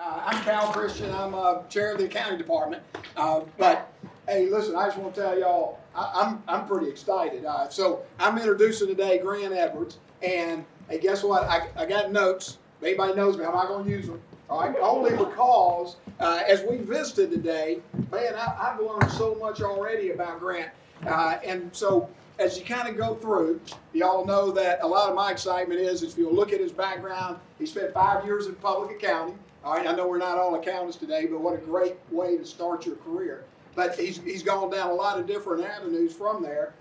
I'm Cal Christian. I'm chair of the accounting department. But hey, listen, I just want to tell y'all, I'm pretty excited. So I'm introducing today Grant Edwards, and hey, guess what? I got notes. If anybody knows me, I'm not going to use them. All right, only because as we visited today, man, I've learned so much already about Grant, and so. As you kind of go through, you all know that a lot of my excitement is if you look at his background, he spent 5 years in public accounting. All right, I know we're not all accountants today, but what a great way to start your career. But he's gone down a lot of different avenues from there.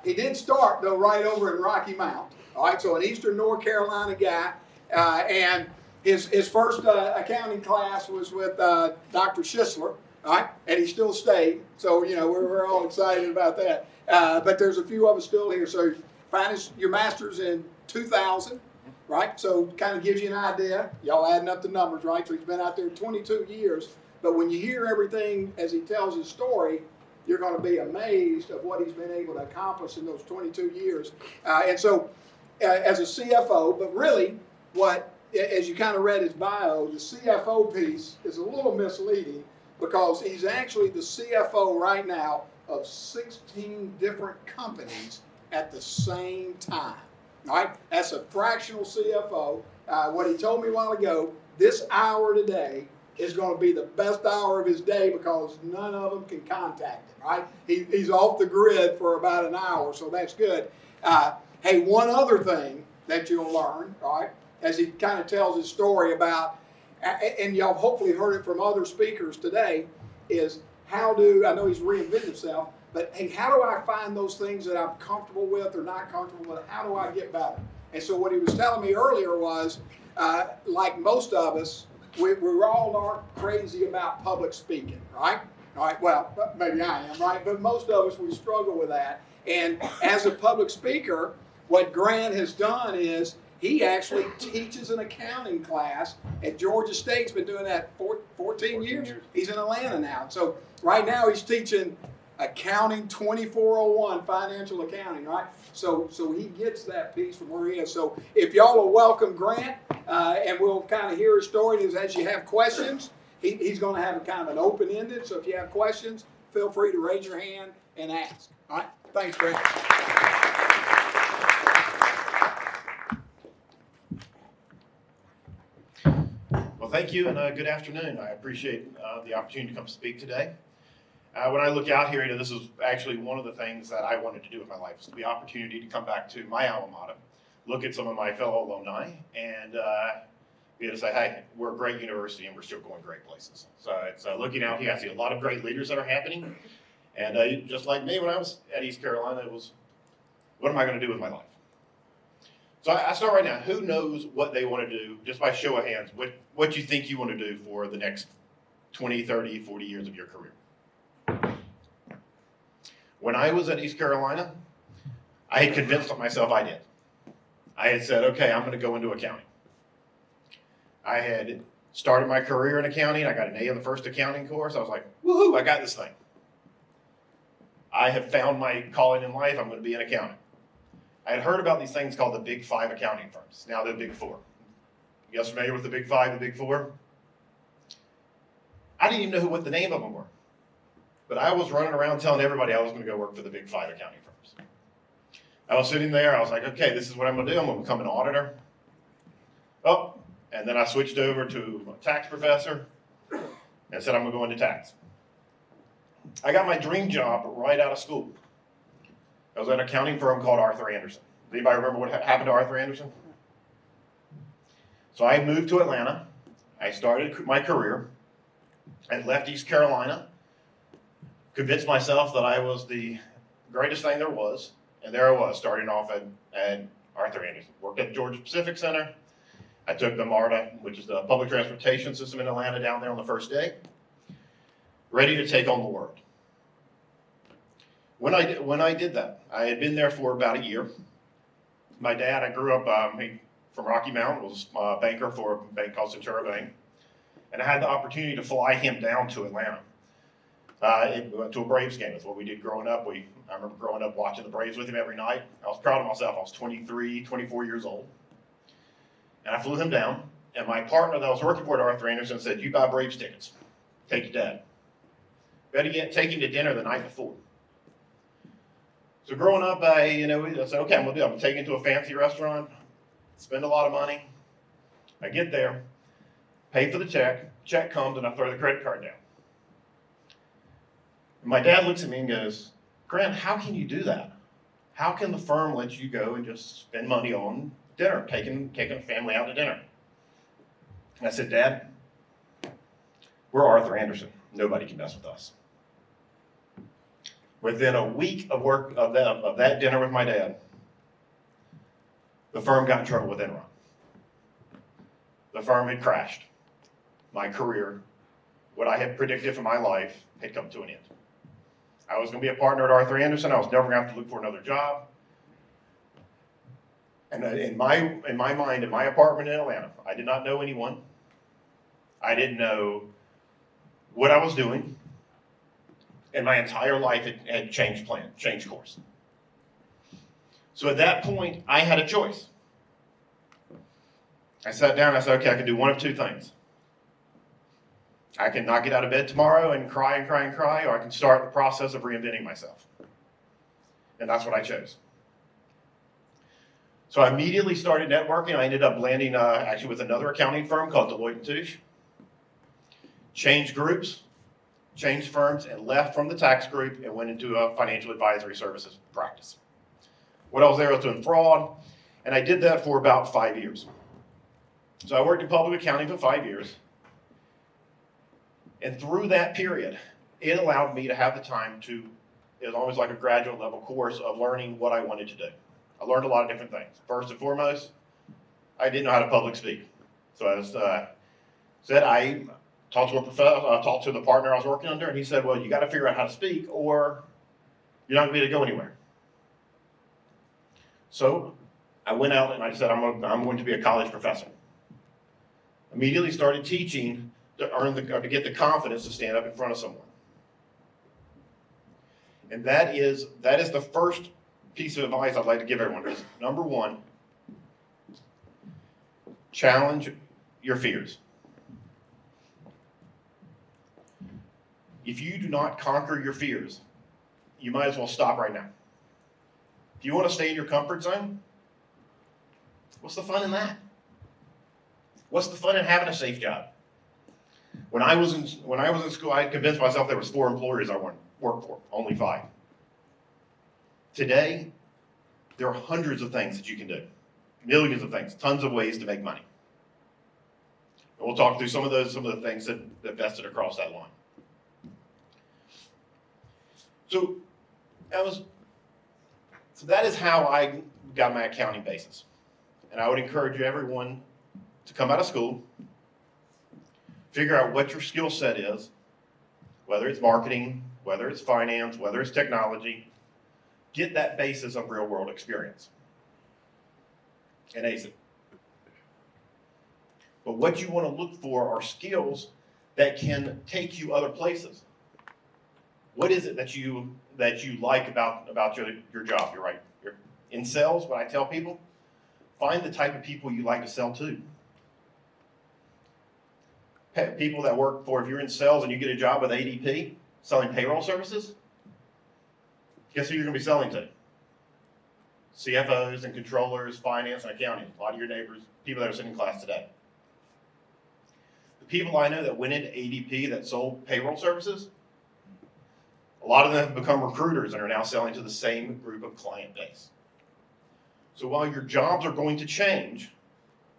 He did start, though, right over in Rocky Mount. All right, so an Eastern North Carolina guy. And his first accounting class was with Dr. Schisler. All right, and he still stayed. So, you know, we're all excited about that. But there's a few of us still here. So find your master's in 2000, right? So kind of gives you an idea. Y'all adding up the numbers, right? So he's been out there 22 years. But when you hear everything as he tells his story, you're going to be amazed of what he's been able to accomplish in those 22 years. And so as a CFO, but really what, as you kind of read his bio, the CFO piece is a little misleading because he's actually the CFO right now of 16 different companies at the same time. All right, that's a fractional CFO. What he told me a while ago, this hour today is going to be the best hour of his day because none of them can contact him. Right? He's off the grid for about an hour, so that's good. Hey, one other thing that you'll learn, all right, as he kind of tells his story about, and y'all hopefully heard it from other speakers today, is I know he's reinvented himself, but hey, how do I find those things that I'm comfortable with or not comfortable with? How do I get better? And so what he was telling me earlier was, like most of us, we all aren't crazy about public speaking, right? All right, well, maybe I am, right? But most of us, we struggle with that. And as a public speaker, what Grant has done is he actually teaches an accounting class at Georgia State. He's been doing that 14 years. He's in Atlanta now. So right now he's teaching accounting 2401, financial accounting, right? So he gets that piece from where he is. So if y'all will welcome Grant, and we'll kind of hear his story. As you have questions, he's going to have a kind of an open-ended. So if you have questions, feel free to raise your hand and ask. All right, thanks, Grant. Well, thank you, and good afternoon. I appreciate the opportunity to come speak today. When I look out here, this is actually one of the things that I wanted to do with my life, is the opportunity to come back to my alma mater, look at some of my fellow alumni, and be able to say, hey, we're a great university, and we're still going great places. So it's looking out here, I see a lot of great leaders that are happening, and just like me when I was at East Carolina, it was, what am I going to do with my life? So I start right now. Who knows what they want to do, just by show of hands, what you think you want to do for the next 20, 30, 40 years of your career? When I was at East Carolina, I had convinced myself I did. I had said, okay, I'm going to go into accounting. I had started my career in accounting. I got an A in the first accounting course. I was like, woohoo, I got this thing. I have found my calling in life. I'm going to be an accountant. I had heard about these things called the Big Five accounting firms. Now they're Big Four. You guys familiar with the Big Five, the Big Four? I didn't even know what the name of them were. But I was running around telling everybody I was going to go work for the Big Five accounting firms. I was sitting there. I was like, okay, this is what I'm going to do. I'm going to become an auditor. Oh, and then I switched over to a tax professor and said I'm going to go into tax. I got my dream job right out of school. I was at an accounting firm called Arthur Andersen. Does anybody remember what happened to Arthur Andersen? So I moved to Atlanta. I started my career. I left East Carolina, convinced myself that I was the greatest thing there was, and there I was, starting off at Arthur Andersen. Worked at the Georgia Pacific Center. I took the MARTA, which is the public transportation system in Atlanta, down there on the first day, ready to take on the world. When I did that, I had been there for about a year. My dad, I grew up from Rocky Mount, was a banker for a bank called Centura Bank, and I had the opportunity to fly him down to Atlanta. We went to a Braves game. That's what we did growing up. I remember growing up watching the Braves with him every night. I was proud of myself. I was 23, 24 years old. And I flew him down. And my partner that I was working for at Arthur Andersen said, you buy Braves tickets. Take your dad. Better yet, take him to dinner the night before. So growing up, I said, okay, I'm going to do it. I'm going to take him to a fancy restaurant, spend a lot of money. I get there, pay for the check comes, and I throw the credit card down. And my dad looks at me and goes, Grant, how can you do that? How can the firm let you go and just spend money on dinner, taking a family out to dinner? And I said, Dad, we're Arthur Andersen. Nobody can mess with us. Within a week of work of that dinner with my dad, the firm got in trouble with Enron. The firm had crashed. My career, what I had predicted for my life, had come to an end. I was going to be a partner at Arthur Andersen. I was never going to have to look for another job. And in my mind, in my apartment in Atlanta, I did not know anyone. I didn't know what I was doing. And my entire life had changed course. So at that point, I had a choice. I sat down and I said, okay, I can do one of two things. I can not get out of bed tomorrow and cry and cry and cry, or I can start the process of reinventing myself. And that's what I chose. So I immediately started networking. I ended up landing actually with another accounting firm called Deloitte & Touche. Changed groups, changed firms, and left from the tax group and went into a financial advisory services practice. What I was there was doing fraud, and I did that for about 5 years. So I worked in public accounting for 5 years. And through that period, it allowed me to have the time to, it was almost like a graduate level course of learning what I wanted to do. I learned a lot of different things. First and foremost, I didn't know how to public speak. So as said, I talked to the partner I was working under, and he said, well, you got to figure out how to speak or you're not going to be able to go anywhere. So I went out and I said, I'm going to be a college professor. Immediately started teaching to get the confidence to stand up in front of someone. And that is the first piece of advice I'd like to give everyone is, number one, challenge your fears. If you do not conquer your fears, you might as well stop right now. If you want to stay in your comfort zone, what's the fun in that? What's the fun in having a safe job? When I was in school, I had convinced myself there was 4 employers I wanted to work for, only 5. Today, there are hundreds of things that you can do, millions of things, tons of ways to make money. And we'll talk through some of the things that vested across that line. So that is how I got my accounting basis. And I would encourage everyone to come out of school, figure out what your skill set is, whether it's marketing, whether it's finance, whether it's technology, get that basis of real world experience and ace it. But what you want to look for are skills that can take you other places. What is it that you like about your job? You're in sales. What I tell people, find the type of people you like to sell to. People that work for, if you're in sales and you get a job with ADP selling payroll services, guess who you're going to be selling to? CFOs and controllers, finance and accounting. A lot of your neighbors, people that are sitting in class today. The people I know that went into ADP that sold payroll services, a lot of them have become recruiters and are now selling to the same group of client base. So while your jobs are going to change,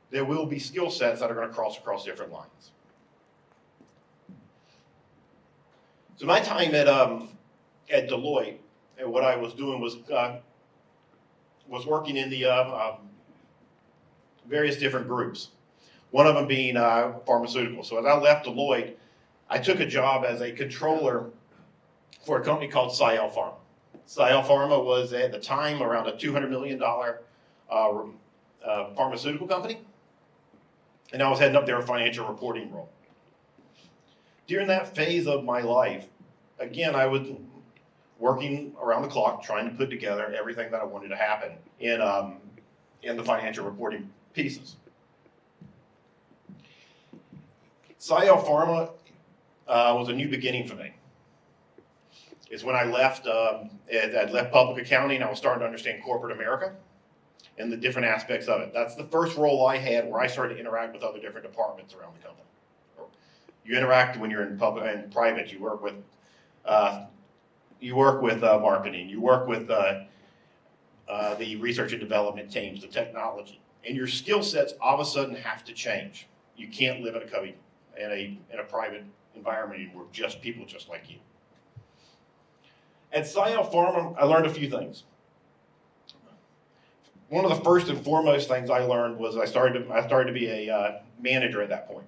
there will be skill sets that are going to cross across different lines. So my time at Deloitte, and what I was doing was working in the various different groups. One of them being pharmaceutical. So as I left Deloitte, I took a job as a controller for a company called Ciel Pharma. Ciel Pharma was at the time around a $200 million pharmaceutical company, and I was heading up their financial reporting role. During that phase of my life, again, I was working around the clock trying to put together everything that I wanted to happen in the financial reporting pieces. Sci-L Pharma was a new beginning for me. It's when I left, I'd left public accounting, I was starting to understand corporate America and the different aspects of it. That's the first role I had where I started to interact with other different departments around the company. You interact when you're in public and private. You work with marketing. You work with the research and development teams, the technology, and your skill sets all of a sudden have to change. You can't live in a private environment anymore. Just people just like you. At Sci-L Pharma, I learned a few things. One of the first and foremost things I learned was I started to be a manager at that point.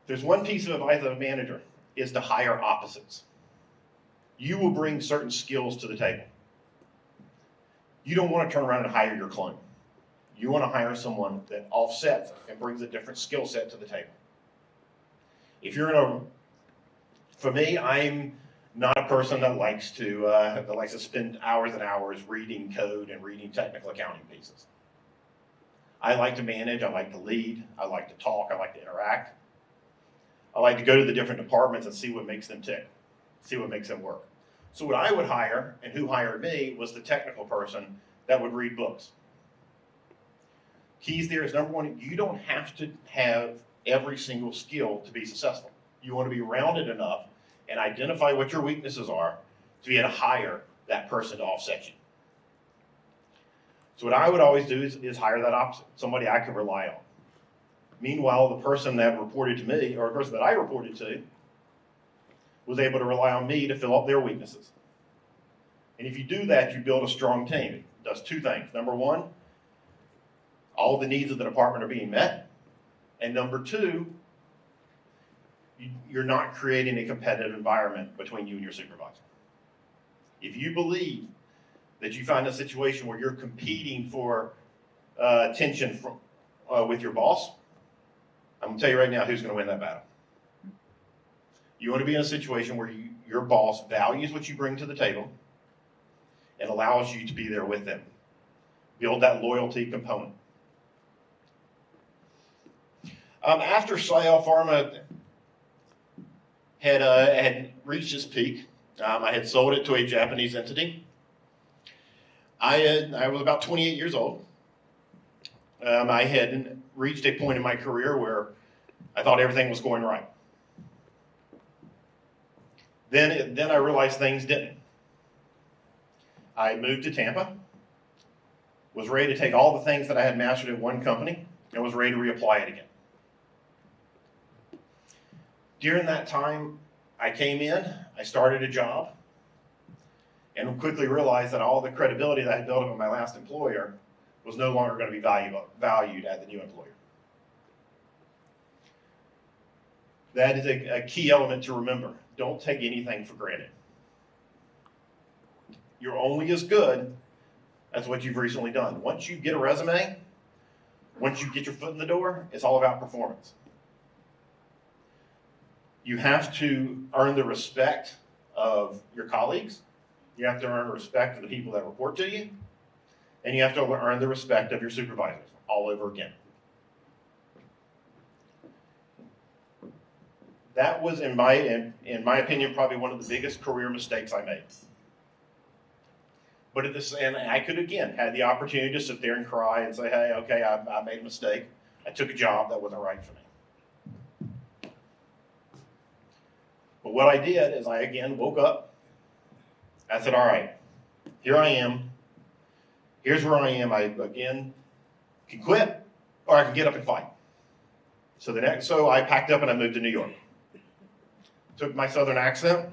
There's one piece of advice of a manager is to hire opposites. You will bring certain skills to the table. You don't want to turn around and hire your clone. You want to hire someone that offsets and brings a different skill set to the table. If you're for me, I'm not a person that likes to spend hours and hours reading code and reading technical accounting pieces. I like to manage, I like to lead, I like to talk, I like to interact. I like to go to the different departments and see what makes them tick, see what makes them work. So what I would hire, and who hired me, was the technical person that would read books. Keys there is number one, you don't have to have every single skill to be successful. You want to be rounded enough and identify what your weaknesses are to be able to hire that person to offset you. So what I would always do is hire that opposite, somebody I could rely on. Meanwhile, the person that reported to me, or the person that I reported to, was able to rely on me to fill up their weaknesses. And if you do that, you build a strong team. It does two things. Number one, all the needs of the department are being met. And number two, you're not creating a competitive environment between you and your supervisor. If you believe that you find a situation where you're competing for attention with your boss, I'm going to tell you right now who's going to win that battle. You want to be in a situation where your boss values what you bring to the table and allows you to be there with them. Build that loyalty component. After Sci-L Pharma had reached its peak, I had sold it to a Japanese entity. I was about 28 years old. I had reached a point in my career where I thought everything was going right. Then I realized things didn't. I moved to Tampa, was ready to take all the things that I had mastered at one company, and was ready to reapply it again. During that time, I came in, I started a job, and quickly realized that all the credibility that I had built up with my last employer was no longer going to be valued at the new employer. That is a key element to remember. Don't take anything for granted. You're only as good as what you've recently done. Once you get a resume, once you get your foot in the door, it's all about performance. You have to earn the respect of your colleagues. You have to earn the respect of the people that report to you. And you have to earn the respect of your supervisors all over again. That was, in my opinion, probably one of the biggest career mistakes I made. But and I could, again, had the opportunity to sit there and cry and say, hey, okay, I made a mistake. I took a job that wasn't right for me. But what I did is I, again, woke up. I said, all right, here I am. Here's where I am. I, again, can quit or I can get up and fight. So I packed up and I moved to New York. Took my southern accent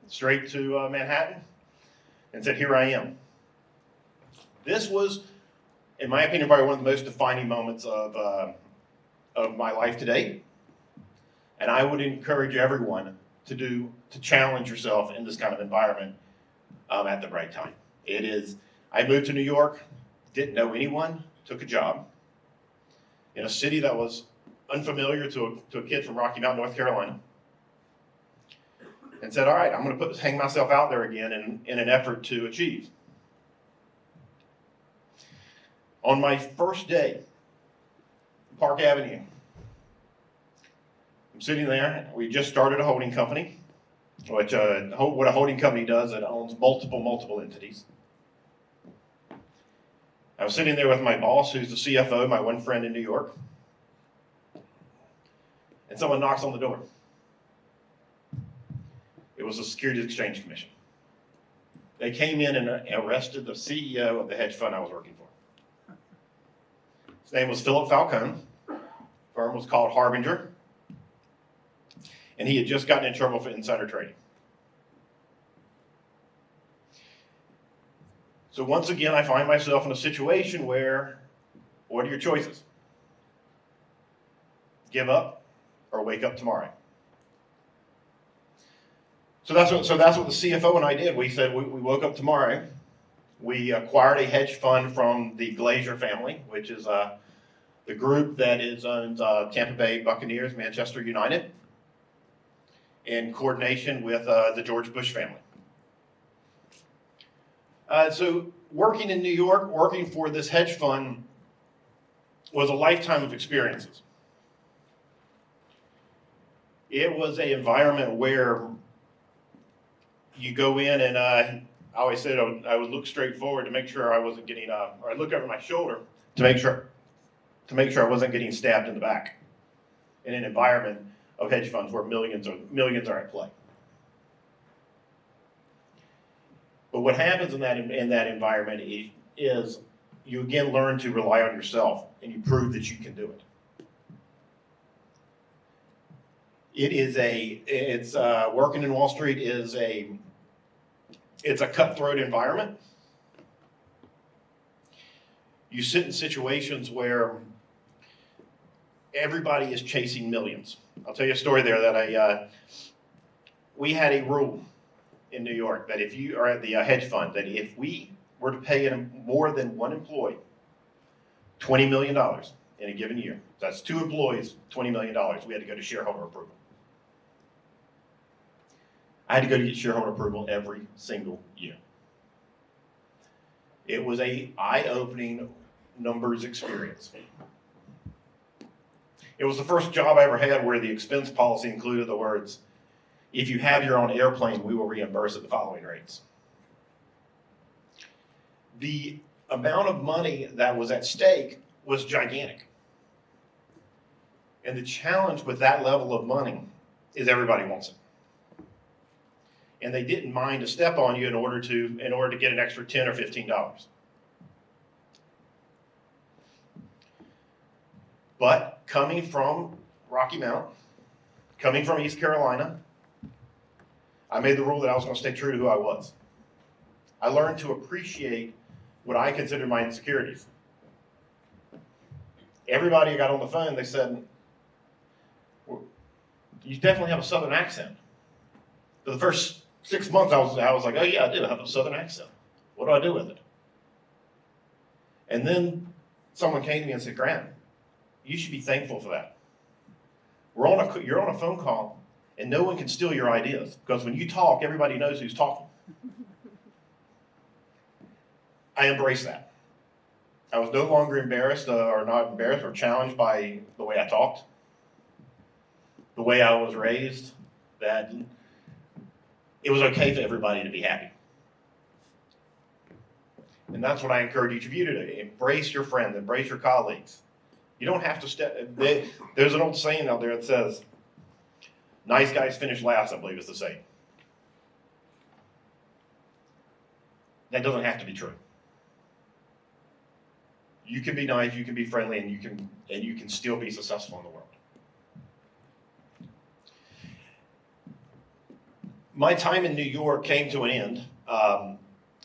straight to Manhattan and said, here I am. This was, in my opinion, probably one of the most defining moments of my life to date. And I would encourage everyone to challenge yourself in this kind of environment at the right time. I moved to New York, didn't know anyone, took a job in a city that was unfamiliar to a kid from Rocky Mount, North Carolina, and said, all right, I'm going to hang myself out there again in an effort to achieve. On my first day, Park Avenue, I'm sitting there. We just started a holding company, which what a holding company does, it owns multiple entities. I was sitting there with my boss, who's the CFO, my one friend in New York, and someone knocks on the door. It was the Securities Exchange Commission. They came in and arrested the CEO of the hedge fund I was working for. His name was Philip Falcone. The firm was called Harbinger. And he had just gotten in trouble for insider trading. So once again, I find myself in a situation where, what are your choices? Give up or wake up tomorrow? So that's what the CFO and I did. We said we woke up tomorrow. We acquired a hedge fund from the Glazier family, which is the group that owns Tampa Bay Buccaneers, Manchester United, in coordination with the George Bush family. So working in New York, working for this hedge fund was a lifetime of experiences. It was an environment where you go in and I always said I would look straight forward to make sure I wasn't getting, or I'd look over my shoulder to make sure I wasn't getting stabbed in the back in an environment of hedge funds where millions are at play. But what happens in that environment is you again learn to rely on yourself and you prove that you can do it. It's working in Wall Street it's a cutthroat environment. You sit in situations where everybody is chasing millions. I'll tell you a story there that we had a rule in New York that if you are at the hedge fund, that if we were to pay more than one employee $20 million in a given year, that's 2 employees, $20 million, we had to go to shareholder approval. I had to go to get shareholder approval every single year. It was an eye-opening numbers experience. It was the first job I ever had where the expense policy included the words, if you have your own airplane, we will reimburse at the following rates. The amount of money that was at stake was gigantic. And the challenge with that level of money is everybody wants it. And they didn't mind to step on you in order to get an extra $10 or $15. But coming from Rocky Mount, coming from East Carolina, I made the rule that I was going to stay true to who I was. I learned to appreciate what I considered my insecurities. Everybody I got on the phone, they said, well, you definitely have a Southern accent. For the first 6 months, I was like, oh yeah, I do have a Southern accent. What do I do with it? And then someone came to me and said, Grant, you should be thankful for that. You're on a phone call, and no one can steal your ideas, because when you talk, everybody knows who's talking. I embraced that. I was no longer embarrassed or challenged by the way I talked, the way I was raised, that it was okay for everybody to be happy. And that's what I encourage each of you to do. Embrace your friends, embrace your colleagues. You don't have to there's an old saying out there that says, nice guys finish last, I believe is the saying. That doesn't have to be true. You can be nice, you can be friendly, and you can still be successful in the world. My time in New York came to an end,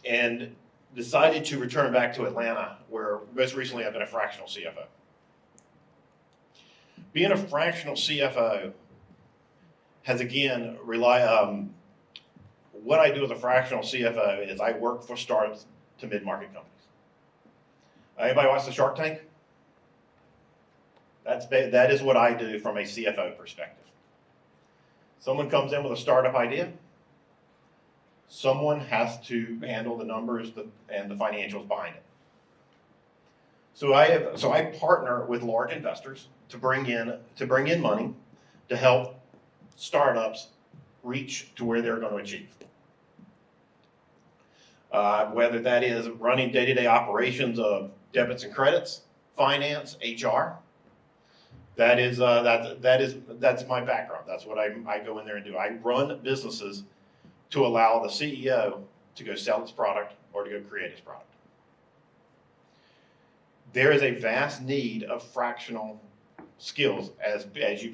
and decided to return back to Atlanta, where most recently I've been a fractional CFO. Being a fractional CFO has again what I do as a fractional CFO is I work for startups to mid-market companies. Anybody watch the Shark Tank? That is what I do from a CFO perspective. Someone comes in with a startup idea. Someone has to handle the numbers and the financials behind it. So I partner with large investors to bring in money to help startups reach to where they're going to achieve. Whether that is running day-to-day operations of debits and credits, finance, HR, that's my background. That's what I go in there and do. I run businesses to allow the CEO to go sell his product or to go create his product. There is a vast need of fractional skills as you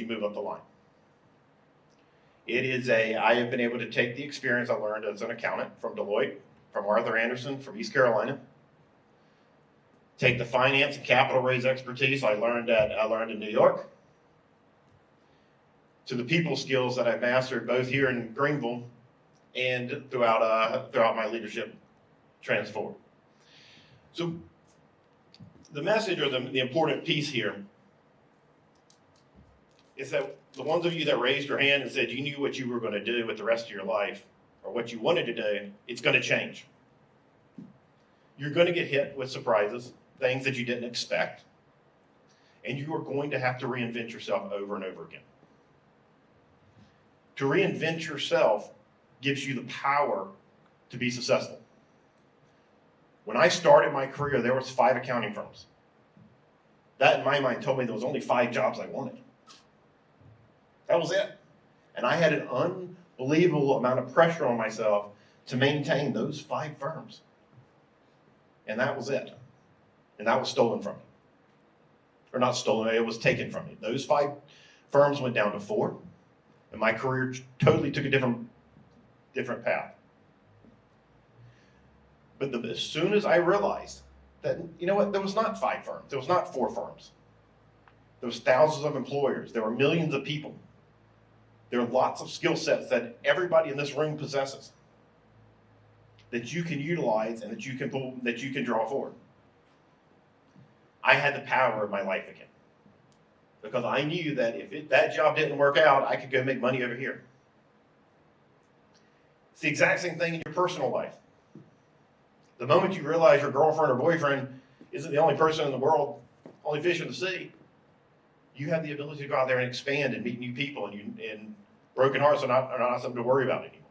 move up the line. I have been able to take the experience I learned as an accountant from Deloitte, from Arthur Andersen, from East Carolina, take the finance and capital raise expertise I learned in New York, to the people skills that I've mastered both here in Greenville and throughout my leadership transform. So the message or the important piece here is that the ones of you that raised your hand and said you knew what you were going to do with the rest of your life or what you wanted to do, it's going to change. You're going to get hit with surprises, things that you didn't expect, and you are going to have to reinvent yourself over and over again. To reinvent yourself gives you the power to be successful. When I started my career, there was 5 accounting firms. That, in my mind, told me there was only 5 jobs I wanted. That was it. And I had an unbelievable amount of pressure on myself to maintain those 5 firms. And that was it. And that was stolen from me. Or not stolen, it was taken from me. Those 5 firms went down to 4, and my career totally took a different path. But as soon as I realized that, you know what, there was not 5 firms, there was not 4 firms. There was thousands of employers, there were millions of people. There are lots of skill sets that everybody in this room possesses that you can utilize and that you can draw forward. I had the power of my life again because I knew that if that job didn't work out, I could go make money over here. It's the exact same thing in your personal life. The moment you realize your girlfriend or boyfriend isn't the only person in the world, only fish in the sea, you have the ability to go out there and expand and meet new people, and broken hearts are not something to worry about anymore.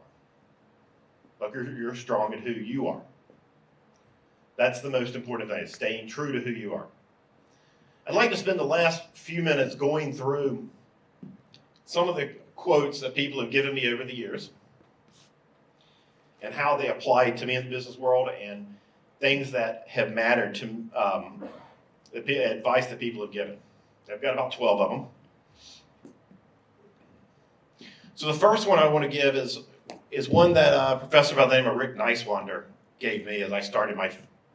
But you're strong at who you are. That's the most important thing, is staying true to who you are. I'd like to spend the last few minutes going through some of the quotes that people have given me over the years and how they apply to me in the business world and things that have mattered to the advice that people have given. I've got about 12 of them. So the first one I want to give is one that a professor by the name of Rick Nicewander gave me as I started my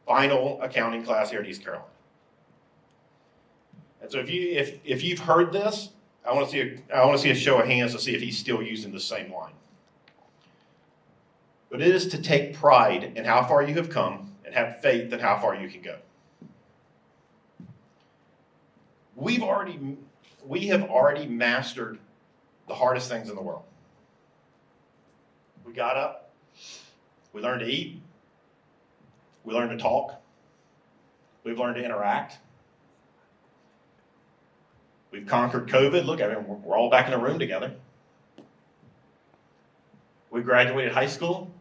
final accounting class here at East Carolina. And so if you've heard this, I want to see a show of hands to see if he's still using the same line. But it is to take pride in how far you have come and have faith in how far you can go. We have already mastered the hardest things in the world. We got up, we learned to eat, we learned to talk, we've learned to interact. We've conquered COVID. Look, we're all back in a room together. We graduated high school.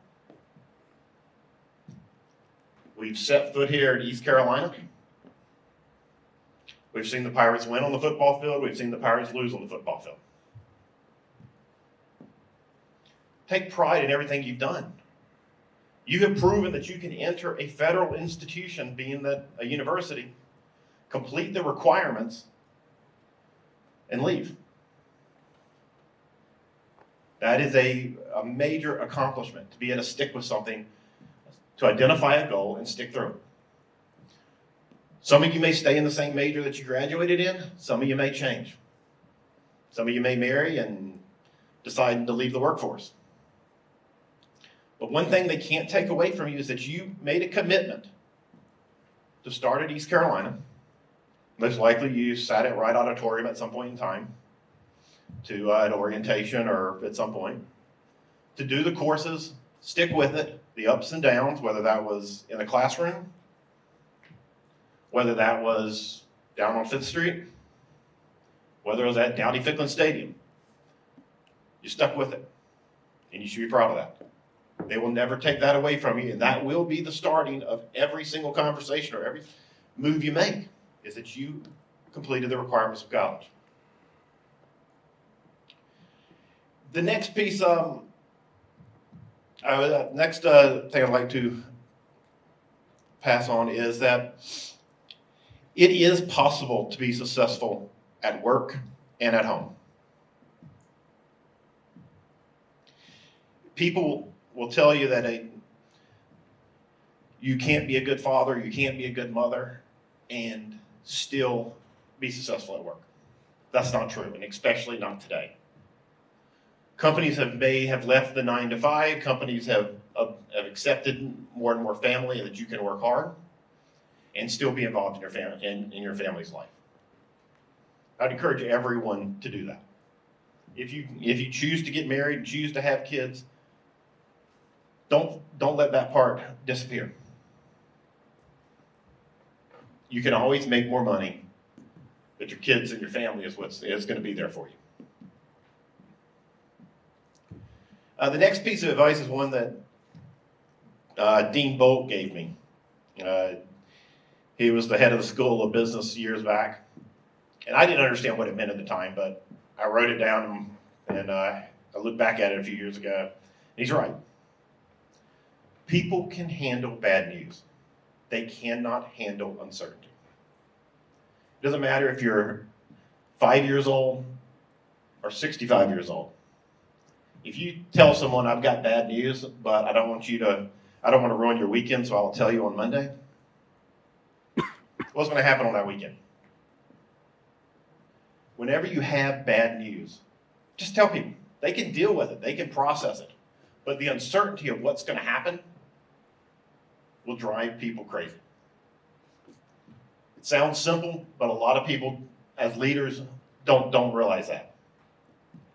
We've set foot here in East Carolina. We've seen the Pirates win on the football field. We've seen the Pirates lose on the football field. Take pride in everything you've done. You have proven that you can enter a federal institution, being that a university, complete the requirements, and leave. That is a major accomplishment, to be able to stick with something, to identify a goal and stick through it. Some of you may stay in the same major that you graduated in. Some of you may change. Some of you may marry and decide to leave the workforce. But one thing they can't take away from you is that you made a commitment to start at East Carolina. Most likely you sat at Wright Auditorium at some point in time to an orientation or at some point to do the courses, stick with it, the ups and downs, whether that was in a classroom, whether that was down on 5th Street, whether it was at Dowdy Ficklin Stadium. You stuck with it, and you should be proud of that. They will never take that away from you, and that will be the starting of every single conversation or every move you make, is that you completed the requirements of college. The next piece, next thing I'd like to pass on is that it is possible to be successful at work and at home. People will tell you that you can't be a good father, you can't be a good mother, and still be successful at work. That's not true, and especially not today. Companies may have left the 9 to 5. Companies have accepted more and more family, and that you can work hard and still be involved in your family's life. I'd encourage everyone to do that. If you choose to get married and choose to have kids, don't let that part disappear. You can always make more money, but your kids and your family is going to be there for you. The next piece of advice is one that Dean Bolt gave me. He was the head of the School of Business years back, and I didn't understand what it meant at the time, but I wrote it down, and I looked back at it a few years ago, and he's right. People can handle bad news. They cannot handle uncertainty. It doesn't matter if you're 5 years old or 65 years old. If you tell someone, I've got bad news, but I don't want to ruin your weekend, so I'll tell you on Monday, what's going to happen on that weekend? Whenever you have bad news, just tell people. They can deal with it. They can process it. But the uncertainty of what's going to happen will drive people crazy. It sounds simple, but a lot of people, as leaders, don't realize that.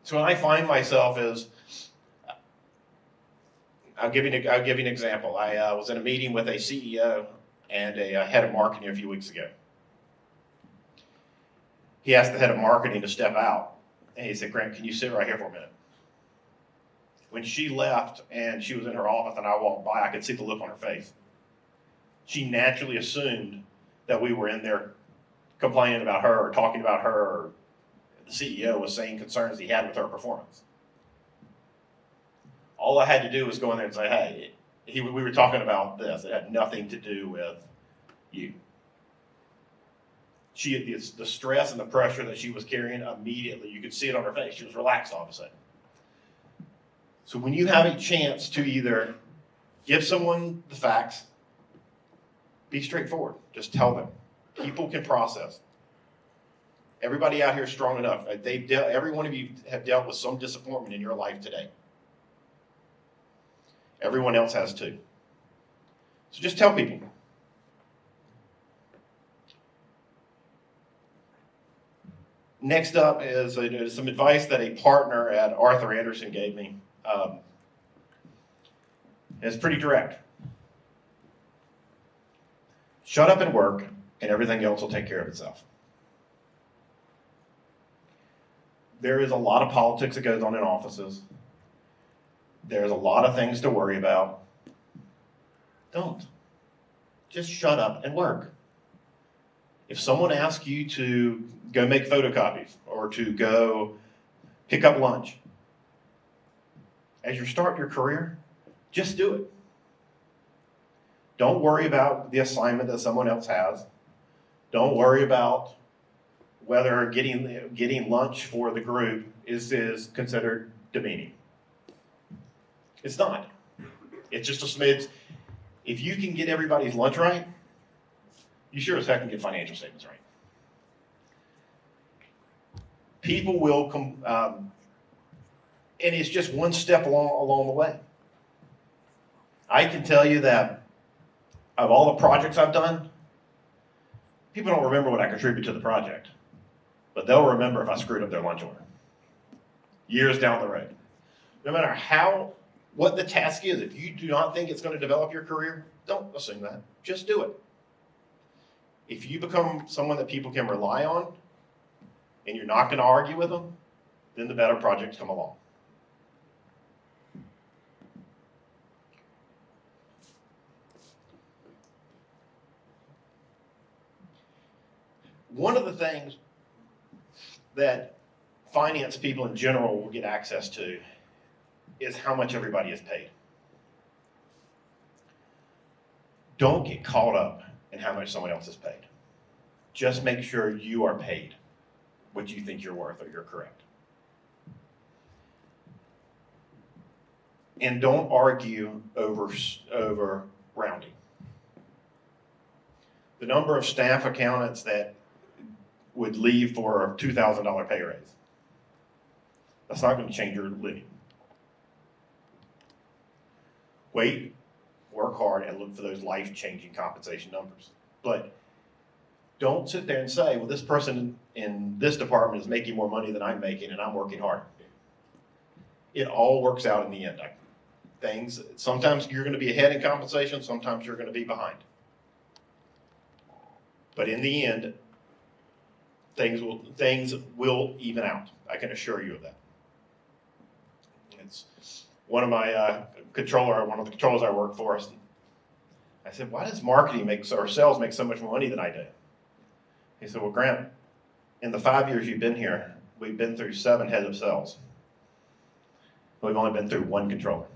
So when I find myself I'll give you an example. I was in a meeting with a CEO and a head of marketing a few weeks ago. He asked the head of marketing to step out, and he said, "Grant, can you sit right here for a minute?" When she left and she was in her office and I walked by, I could see the look on her face. She naturally assumed that we were in there complaining about her or talking about her, or the CEO was saying concerns he had with her performance. All I had to do was go in there and say, "Hey, we were talking about this. It had nothing to do with you." The stress and the pressure that she was carrying, immediately, you could see it on her face. She was relaxed all of a sudden. So when you have a chance to either give someone the facts, be straightforward. Just tell them. People can process. Everybody out here is strong enough. Every one of you have dealt with some disappointment in your life today. Everyone else has too. So just tell people. Next up is some advice that a partner at Arthur Andersen gave me. It's pretty direct. Shut up and work, and everything else will take care of itself. There is a lot of politics that goes on in offices. There's a lot of things to worry about. Don't. Just shut up and work. If someone asks you to go make photocopies or to go pick up lunch, as you start your career, just do it. Don't worry about the assignment that someone else has. Don't worry about whether getting lunch for the group is considered demeaning. It's not. It's just a smidge. If you can get everybody's lunch right, you sure as heck can get financial statements right. People will come, and it's just one step along the way. I can tell you that of all the projects I've done, people don't remember what I contribute to the project, but they'll remember if I screwed up their lunch order years down the road. No matter what the task is, if you do not think it's going to develop your career, don't assume that. Just do it. If you become someone that people can rely on, and you're not going to argue with them, then the better projects come along. One of the things that finance people in general will get access to is how much everybody is paid. Don't get caught up in how much someone else is paid. Just make sure you are paid what you think you're worth or you're correct. And don't argue over rounding. The number of staff accountants that would leave for a $2,000 pay raise, that's not going to change your living. Wait, work hard, and look for those life-changing compensation numbers. But don't sit there and say, well, this person in this department is making more money than I'm making, and I'm working harder. It all works out in the end. Sometimes you're going to be ahead in compensation, sometimes you're going to be behind. But in the end, things will even out. I can assure you of that. It's one of my one of the controllers I work for. I said, why does marketing or sales make so much more money than I do? He said, well, Grant, in the 5 years you've been here, we've been through 7 heads of sales. We've only been through 1 controller.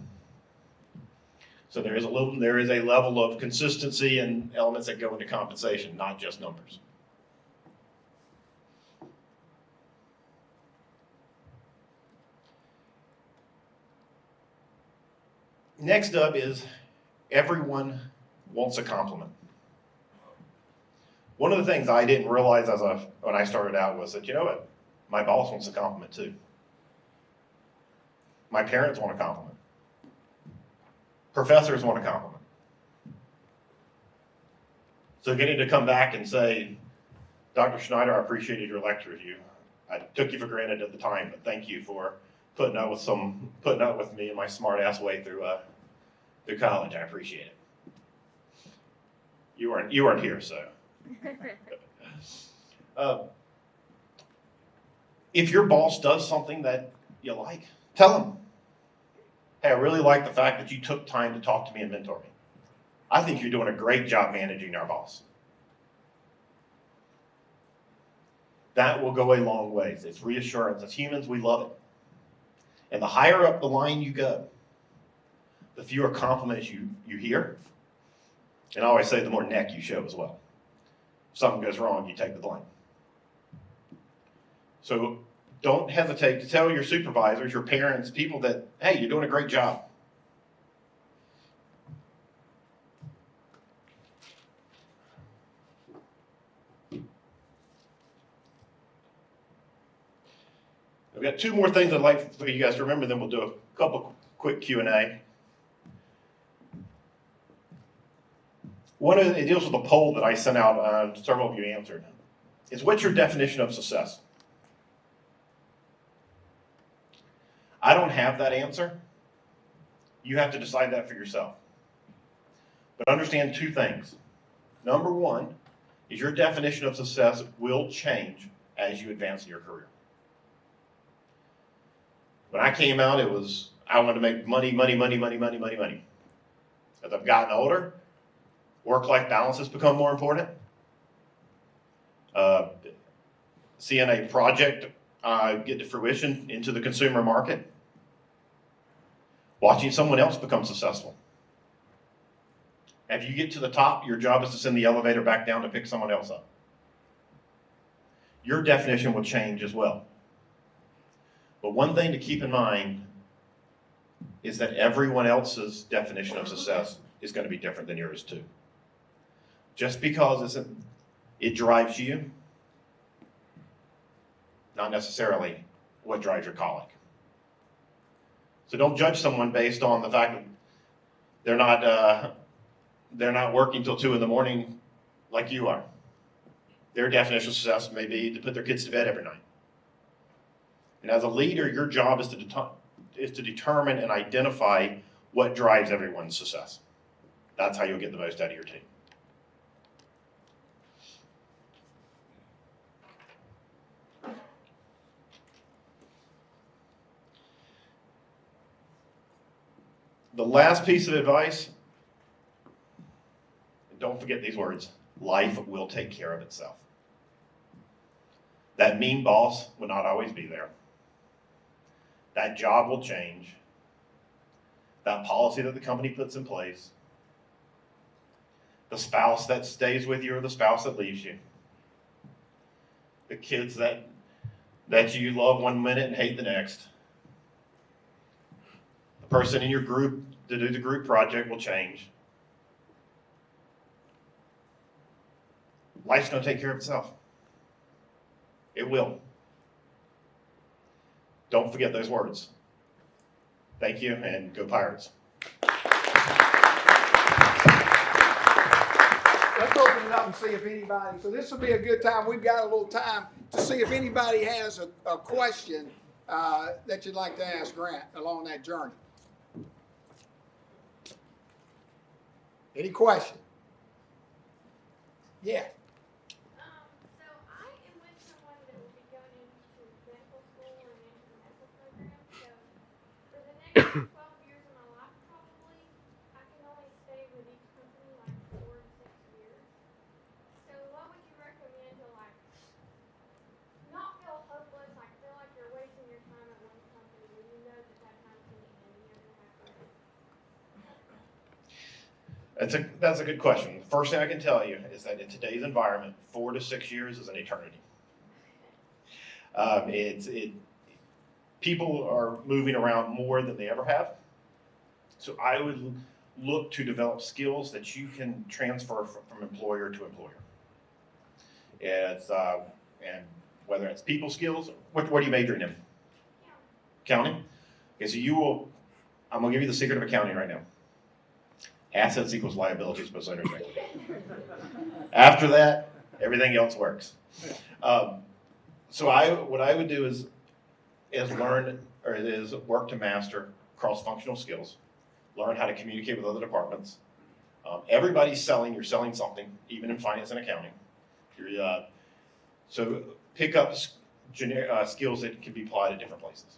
So there is a level of consistency and elements that go into compensation, not just numbers. Next up is everyone wants a compliment. One of the things I didn't realize when I started out was that, you know what, my boss wants a compliment too. My parents want a compliment. Professors want a compliment. So getting to come back and say, Dr. Schneider, I appreciated your lecture review. I took you for granted at the time, but thank you for putting up with me and my smart ass way through college. I appreciate it. You weren't here, so. If your boss does something that you like, tell him. Hey, I really like the fact that you took time to talk to me and mentor me. I think you're doing a great job managing our boss. That will go a long ways. It's reassurance. As humans, we love it. And the higher up the line you go, the fewer compliments you hear. And I always say the more neck you show as well. If something goes wrong, you take the blame. So don't hesitate to tell your supervisors, your parents, people that, hey, you're doing a great job. I've got 2 more things I'd like for you guys to remember, then we'll do a couple quick Q&A. It deals with a poll that I sent out, several of you answered. It's what's your definition of success? I don't have that answer. You have to decide that for yourself. But understand 2 things. Number 1 is your definition of success will change as you advance in your career. When I came out, it was, I wanted to make money. As I've gotten older, work-life balance has become more important. Seeing a project get to fruition into the consumer market. Watching someone else become successful. If you get to the top, your job is to send the elevator back down to pick someone else up. Your definition will change as well. But one thing to keep in mind is that everyone else's definition of success is going to be different than yours too. Just because it drives you, not necessarily what drives your colleague. So don't judge someone based on the fact that they're not working till 2 in the morning like you are. Their definition of success may be to put their kids to bed every night. And as a leader, your job is to determine and identify what drives everyone's success. That's how you'll get the most out of your team. The last piece of advice, and don't forget these words, life will take care of itself. That mean boss will not always be there. That job will change. That policy that the company puts in place. The spouse that stays with you or the spouse that leaves you. The kids that you love one minute and hate the next. The person in your group to do the group project will change. Life's going to take care of itself. It will. Don't forget those words. Thank you, and go Pirates. Let's open it up and see if anybody, so this will be a good time. We've got a little time to see if anybody has a question that you'd like to ask Grant along that journey. Any question? Yeah. So I am with someone that will be going into medical school or into the medical program. So for the next 12 years of my life, probably, I can only stay with each company like 4 to 6 years. So what would you recommend to like not feel hopeless, like feel like you're wasting your time at one company when you know that that time's going to end and you're going to have to leave? That's a good question. The first thing I can tell you is that in today's environment, 4 to 6 years is an eternity. People are moving around more than they ever have. So I would look to develop skills that you can transfer from employer to employer. And whether it's people skills, what are you majoring in? Yeah. Accounting? Okay, so I'm gonna give you the secret of accounting right now. Assets equals liabilities plus owner's equity. After that, everything else works. So what I would do is work to master cross-functional skills, learn how to communicate with other departments. Everybody's selling, you're selling something, even in finance and accounting. So pick up skills that can be applied at different places.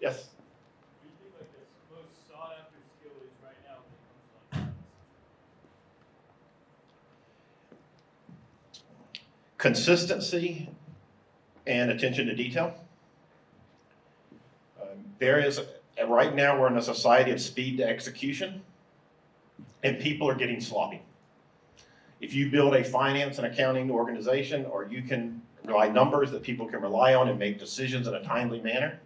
Yes? Consistency and attention to detail. Right now we're in a society of speed to execution, and people are getting sloppy. If you build a finance and accounting organization, or you can rely numbers that people can rely on and make decisions in a timely manner,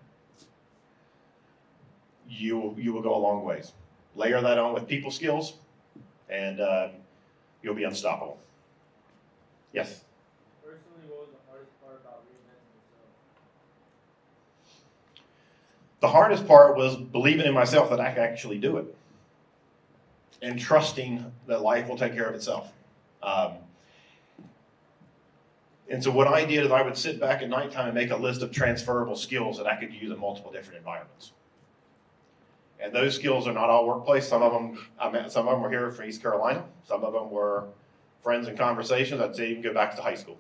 you will go a long ways. Layer that on with people skills, and you'll be unstoppable. Yes? Personally, what was the hardest part about reinventing yourself? The hardest part was believing in myself that I could actually do it, and trusting that life will take care of itself. And so what I did is I would sit back at nighttime and make a list of transferable skills that I could use in multiple different environments. And those skills are not all workplace. Some of them were here from East Carolina. Some of them were friends and conversations. I'd say you can go back to high school.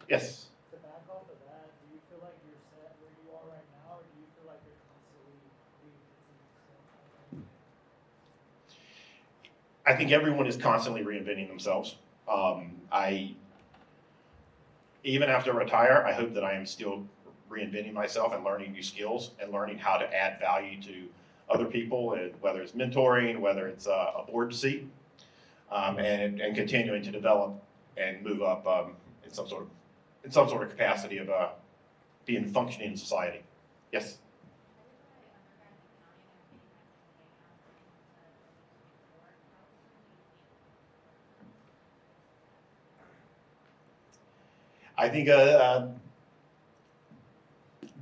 Yes? To back off of that, do you feel like you're set where you are right now, or do you feel like you're constantly reinventing yourself? I think everyone is constantly reinventing themselves. Even after I retire, I hope that I am still reinventing myself and learning new skills and learning how to add value to other people, whether it's mentoring, whether it's a board seat, and continuing to develop and move up in some sort of capacity of being functioning in society. Yes. I think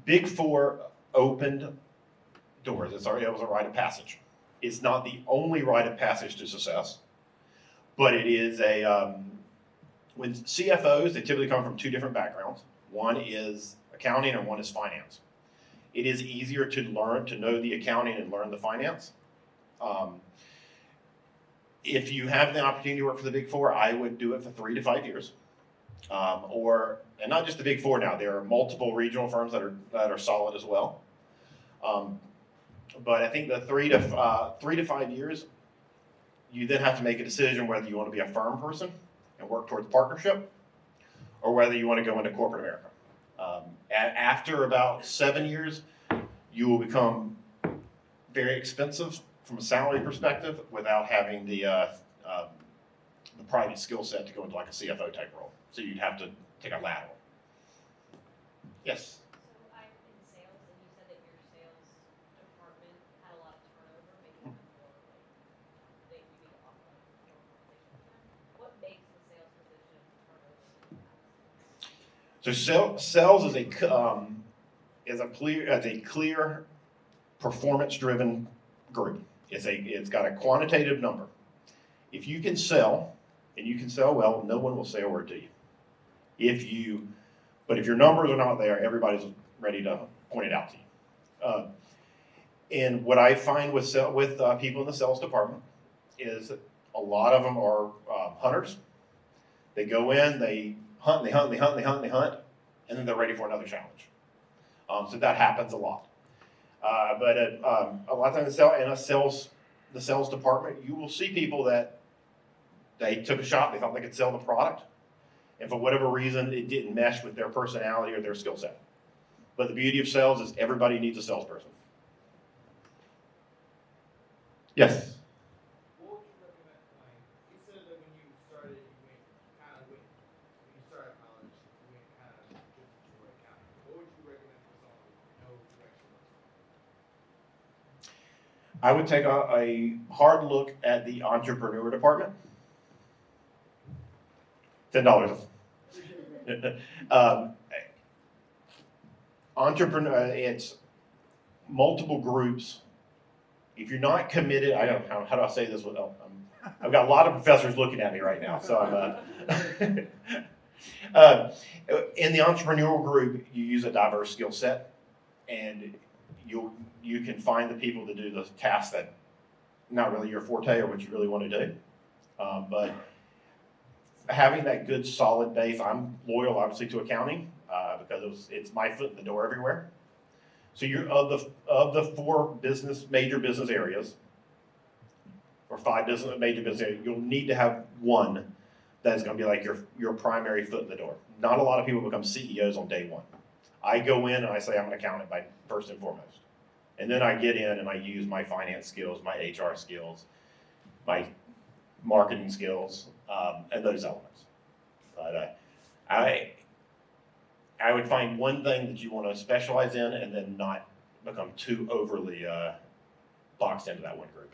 Big Four opened doors. It was a rite of passage. It's not the only rite of passage to success, but it is when CFOs, they typically come from two different backgrounds. One is accounting and one is finance. It is easier to learn to know the accounting and learn the finance. If you have the opportunity to work for the Big Four, I would do it for 3 to 5 years. And not just the Big Four now, there are multiple regional firms that are solid as well. But I think the 3 to 5 years, you then have to make a decision whether you want to be a firm person and work towards partnership, or whether you want to go into corporate America. After about 7 years, you will become very expensive from a salary perspective without having the private skill set to go into like a CFO type role. So you'd have to take a lateral. Yes. So I'm in sales, and you said that your sales department had a lot of turnover, making them more like they you need to offer like more compensation for them. What makes the sales position turnover fast? So sales is a clear performance driven group. It's got a quantitative number. If you can sell, and you can sell well, no one will say a word to you. But if your numbers are not there, everybody's ready to point it out to you. And what I find with people in the sales department is a lot of them are hunters. They go in, they hunt, and then they're ready for another challenge. So that happens a lot. But a lot of times the sales department, you will see people that they took a shot, they thought they could sell the product, and for whatever reason, it didn't mesh with their personality or their skill set. But the beauty of sales is everybody needs a salesperson. Yes? What would you recommend? Like, you said that when you started, when you started college, you went kind of just toward accounting. What would you recommend for someone with no direction whatsoever? I would take a hard look at the entrepreneur department. $10. Entrepreneur, it's multiple groups. If you're not committed, I don't know, how do I say this without, I've got a lot of professors looking at me right now, so I'm, in the entrepreneurial group, you use a diverse skill set, and you can find the people to do the tasks that not really your forte or what you really want to do. But having that good solid base, I'm loyal obviously to accounting because it's my foot in the door everywhere. So you're of the 4 major business areas, or 5 major business areas, you'll need to have one that's going to be like your primary foot in the door. Not a lot of people become CEOs on day one. I go in and I say I'm an accountant by first and foremost. And then I get in and I use my finance skills, my HR skills, my marketing skills, and those elements. But I would find one thing that you want to specialize in and then not become too overly boxed into that one group.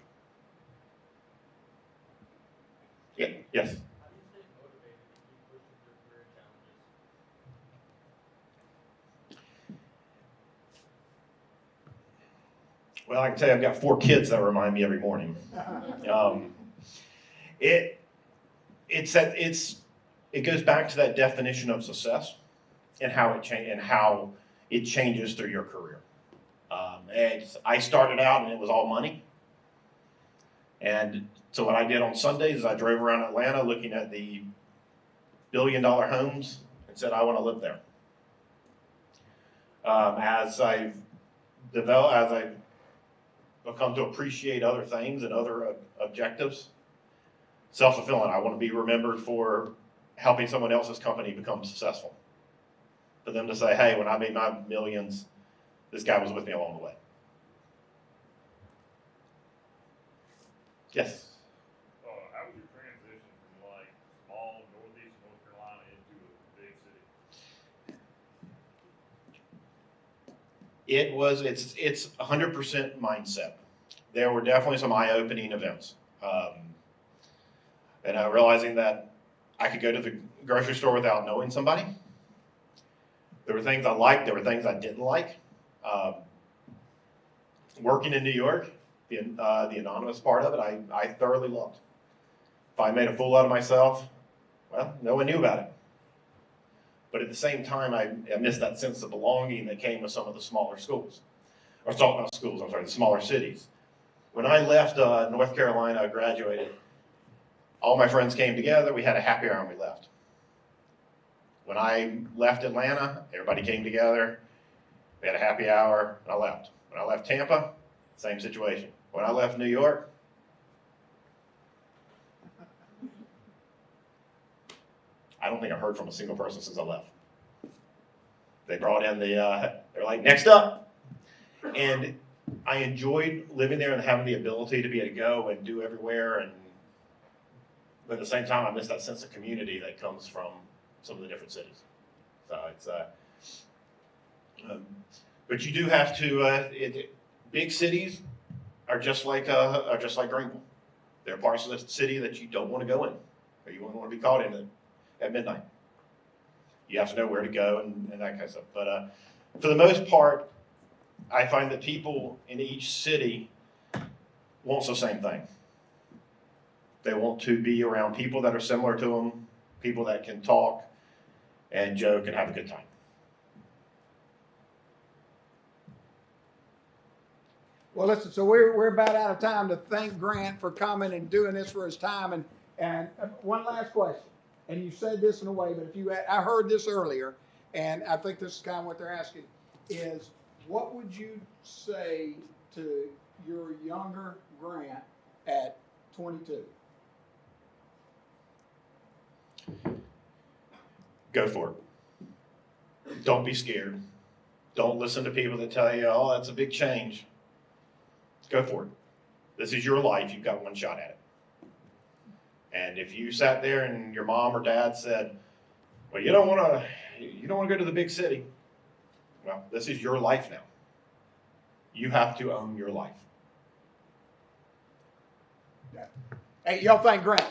Yeah, yes? How do you stay motivated to keep pushing your career challenges? Well, I can tell you I've got 4 kids that remind me every morning. It goes back to that definition of success and how it changes through your career. I started out and it was all money. And so what I did on Sundays is I drove around Atlanta looking at the billion-dollar homes and said, I want to live there. As I've become to appreciate other things and other objectives, self-fulfilling. I want to be remembered for helping someone else's company become successful. For them to say, hey, when I made my millions, this guy was with me along the way. Yes? How was your transition from like small northeast North Carolina into a big city? It's 100% mindset. There were definitely some eye-opening events. And realizing that I could go to the grocery store without knowing somebody. There were things I liked, there were things I didn't like. Working in New York, the anonymous part of it, I thoroughly loved. If I made a fool out of myself, well, no one knew about it. But at the same time, I missed that sense of belonging that came with some of the smaller schools. Or not schools, I'm sorry, the smaller cities. When I left North Carolina, I graduated, all my friends came together, we had a happy hour and we left. When I left Atlanta, everybody came together, we had a happy hour, and I left. When I left Tampa, same situation. When I left New York, I don't think I've heard from a single person since I left. They brought in they're like, next up. And I enjoyed living there and having the ability to be able to go and do everywhere. And but at the same time, I miss that sense of community that comes from some of the different cities. So it's, but you do have to, big cities are just like Greenville. There are parts of the city that you don't want to go in, or you won't want to be caught in at midnight. You have to know where to go and that kind of stuff. But for the most part, I find that people in each city want the same thing. They want to be around people that are similar to them, people that can talk and joke and have a good time. Well, listen, so we're about out of time to thank Grant for coming and doing this for his time. And one last question, and you said this in a way, but I heard this earlier, and I think this is kind of what they're asking, is what would you say to your younger Grant at 22? Go for it. Don't be scared. Don't listen to people that tell you, oh, that's a big change. Go for it. This is your life. You've got one shot at it. And if you sat there and your mom or dad said, well, you don't want to go to the big city. Well, this is your life now. You have to own your life. Hey, y'all thank Grant.